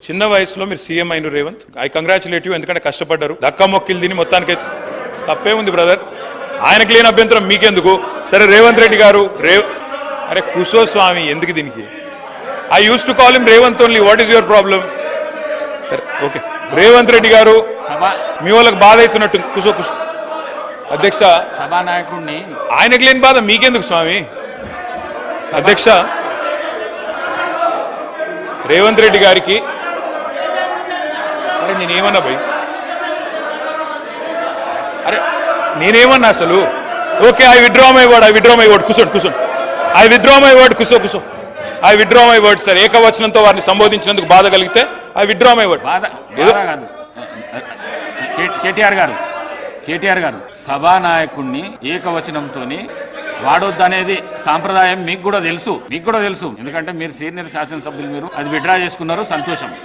చిన్న వయసులో మీరు సీఎం అయిన రేవంత్, ఐ కంగ్రాచులేట్ యూ. ఎందుకంటే కష్టపడ్డారు, దక్కా మొక్కిలు తిని మొత్తానికి తప్పే ఉంది బ్రదర్. ఆయనకు లేని అభ్యంతరం మీకెందుకు? సరే రేవంత్ రెడ్డి గారు, అరే కుసో స్వామి, ఎందుకు దీనికి? I use to call him Revanth only. What is your problem? Okay, Revanth Reddy గారు మీ వాళ్ళకి బాధ అవుతున్నట్టు. కుసో కుసో. అధ్యక్ష, సభానాయకుడిని ఆయనకు లేని బాధ మీకెందుకు స్వామి? అధ్యక్ష, రేవంత్ రెడ్డి గారికి అరే నేనేమన్నా భయ్, అరే నేనేమన్నా అసలు? Okay, I withdraw my word. కూర్చోండి. I withdraw my word. కూర్చో. I withdraw my word sir. ఏకవచనంతో వారిని సంబోధించినందుకు బాధ కలిగితే I withdraw my word. KTR గారు సభానాయకుడిని ఏకవచనంతో వాడొద్దనేది సాంప్రదాయం మీకు కూడా తెలుసు. ఎందుకంటే మీరు సీనియర్ శాసనసభ్యులు, మీరు అది విత్డ్రా చేసుకున్నారు, సంతోషం.